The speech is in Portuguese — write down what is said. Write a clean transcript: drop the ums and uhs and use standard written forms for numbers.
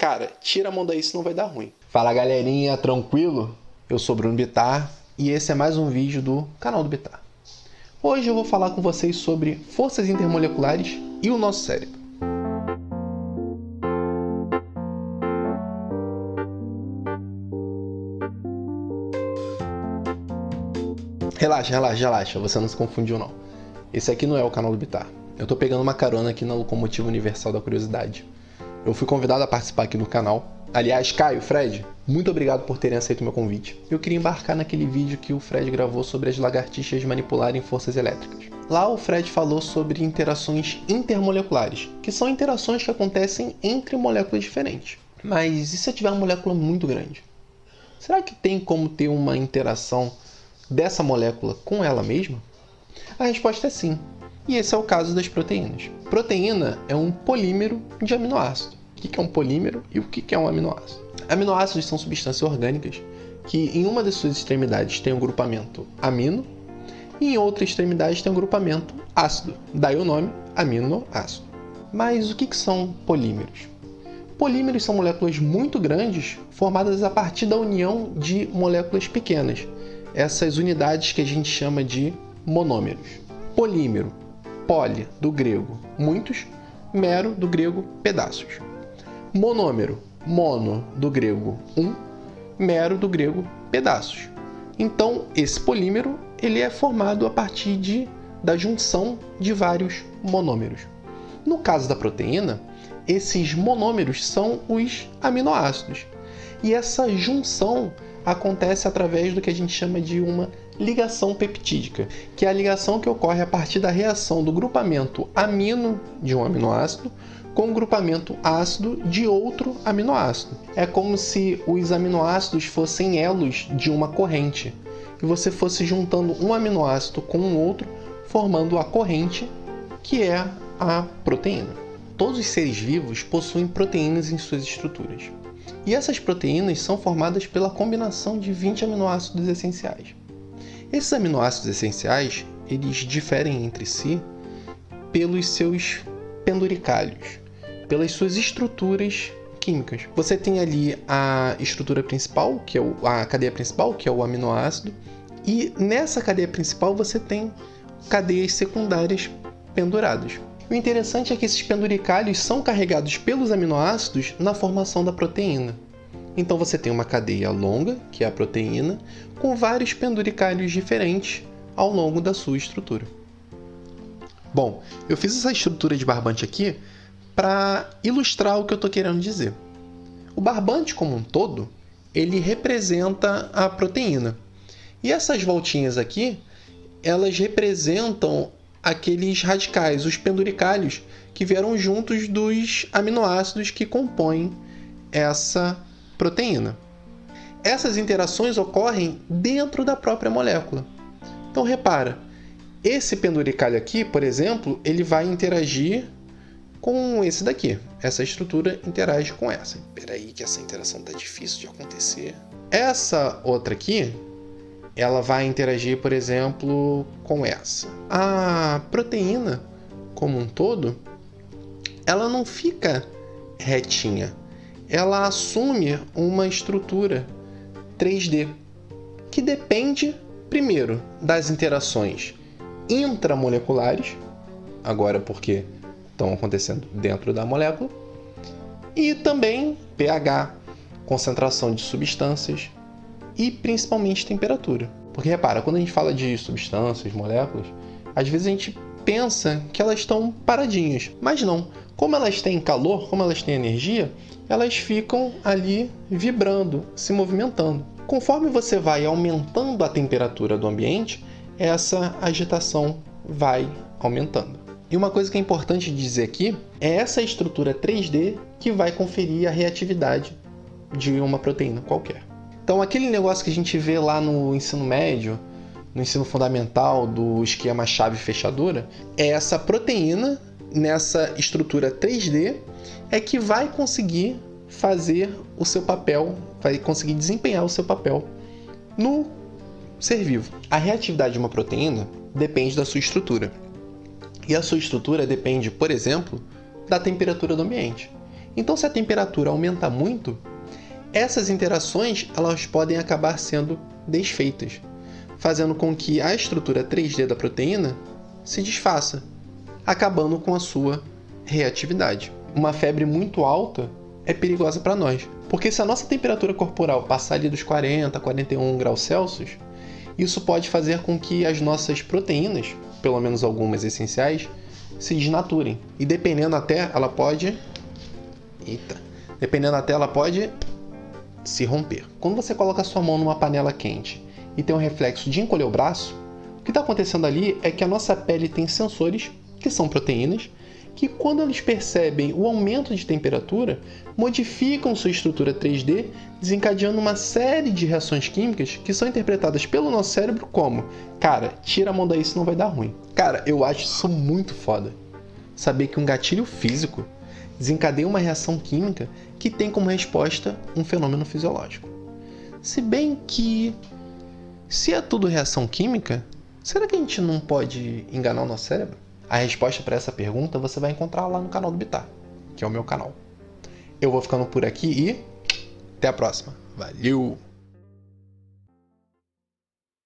Cara, tira a mão daí, senão vai dar ruim. Fala galerinha, tranquilo? Eu sou Bruno Bittar e esse é mais um vídeo do canal do Bittar. Hoje eu vou falar com vocês sobre forças intermoleculares e o nosso cérebro. Relaxa, você não se confundiu não. Esse aqui não é o canal do Bittar. Eu tô pegando uma carona aqui na locomotiva universal da curiosidade. Eu fui convidado a participar aqui no canal. Aliás, Caio, Fred, muito obrigado por terem aceito o meu convite. Eu queria embarcar naquele vídeo que o Fred gravou sobre as lagartixas manipularem forças elétricas. Lá o Fred falou sobre interações intermoleculares, que são interações que acontecem entre moléculas diferentes. Mas e se eu tiver uma molécula muito grande? Será que tem como ter uma interação dessa molécula com ela mesma? A resposta é sim. E esse é o caso das proteínas. Proteína é um polímero de aminoácido. O que é um polímero e o que é um aminoácido? Aminoácidos são substâncias orgânicas que em uma das suas extremidades tem um grupamento amino e em outra extremidade tem um grupamento ácido. Daí o nome aminoácido. Mas o que são polímeros? Polímeros são moléculas muito grandes formadas a partir da união de moléculas pequenas. Essas unidades que a gente chama de monômeros. Polímero. Poli, do grego muitos, mero, do grego pedaços. Monômero, mono, do grego mero, do grego pedaços. Então, esse polímero ele é formado a partir da junção de vários monômeros. No caso da proteína, esses monômeros são os aminoácidos. E essa junção acontece através do que a gente chama de uma ligação peptídica, que é a ligação que ocorre a partir da reação do grupamento amino de um aminoácido com o grupamento ácido de outro aminoácido. É como se os aminoácidos fossem elos de uma corrente, e você fosse juntando um aminoácido com o outro, formando a corrente, que é a proteína. Todos os seres vivos possuem proteínas em suas estruturas. E essas proteínas são formadas pela combinação de 20 aminoácidos essenciais. Esses aminoácidos essenciais, eles diferem entre si pelos seus penduricalhos, pelas suas estruturas químicas. Você tem ali a estrutura principal, que é a cadeia principal, que é o aminoácido, e nessa cadeia principal você tem cadeias secundárias penduradas. O interessante é que esses penduricalhos são carregados pelos aminoácidos na formação da proteína. Então você tem uma cadeia longa, que é a proteína, com vários penduricalhos diferentes ao longo da sua estrutura. Bom, eu fiz essa estrutura de barbante aqui para ilustrar o que eu estou querendo dizer. O barbante como um todo, ele representa a proteína. E essas voltinhas aqui, elas representam aqueles radicais, os penduricalhos, que vieram juntos dos aminoácidos que compõem essa proteína. Essas interações ocorrem dentro da própria molécula. Então repara, esse penduricalho aqui, por exemplo, ele vai interagir com esse daqui. Essa estrutura interage com essa. Espera aí que essa interação está difícil de acontecer. Essa outra aqui, ela vai interagir, por exemplo, com essa. A proteína, como um todo, ela não fica retinha. Ela assume uma estrutura 3D, que depende, primeiro, das interações intramoleculares, agora porque estão acontecendo dentro da molécula, e também pH, concentração de substâncias e principalmente temperatura. Porque repara, quando a gente fala de substâncias, moléculas, às vezes a gente pensa que elas estão paradinhas, mas não. Como elas têm calor, como elas têm energia, elas ficam ali vibrando, se movimentando. Conforme você vai aumentando a temperatura do ambiente, essa agitação vai aumentando. E uma coisa que é importante dizer aqui é essa estrutura 3D que vai conferir a reatividade de uma proteína qualquer. Então aquele negócio que a gente vê lá no ensino médio, no ensino fundamental do esquema chave-fechadura, é essa proteína nessa estrutura 3D é que vai conseguir fazer o seu papel, vai conseguir desempenhar o seu papel no ser vivo. A reatividade de uma proteína depende da sua estrutura. E a sua estrutura depende, por exemplo, da temperatura do ambiente. Então, se a temperatura aumenta muito, essas interações elas podem acabar sendo desfeitas, fazendo com que a estrutura 3D da proteína se desfaça, acabando com a sua reatividade. Uma febre muito alta é perigosa para nós, porque se a nossa temperatura corporal passar ali dos 40 a 41 graus Celsius, isso pode fazer com que as nossas proteínas, pelo menos algumas essenciais, se desnaturem. E dependendo até, ela pode se romper. Quando você coloca a sua mão numa panela quente e tem um reflexo de encolher o braço, o que está acontecendo ali é que a nossa pele tem sensores, que são proteínas, que quando eles percebem o aumento de temperatura, modificam sua estrutura 3D, desencadeando uma série de reações químicas que são interpretadas pelo nosso cérebro como: cara, tira a mão daí, senão vai dar ruim. Cara, eu acho isso muito foda. Saber que um gatilho físico desencadeia uma reação química que tem como resposta um fenômeno fisiológico. Se bem que, se é tudo reação química, será que a gente não pode enganar o nosso cérebro? A resposta para essa pergunta você vai encontrar lá no canal do Bittar, que é o meu canal. Eu vou ficando por aqui e até a próxima. Valeu!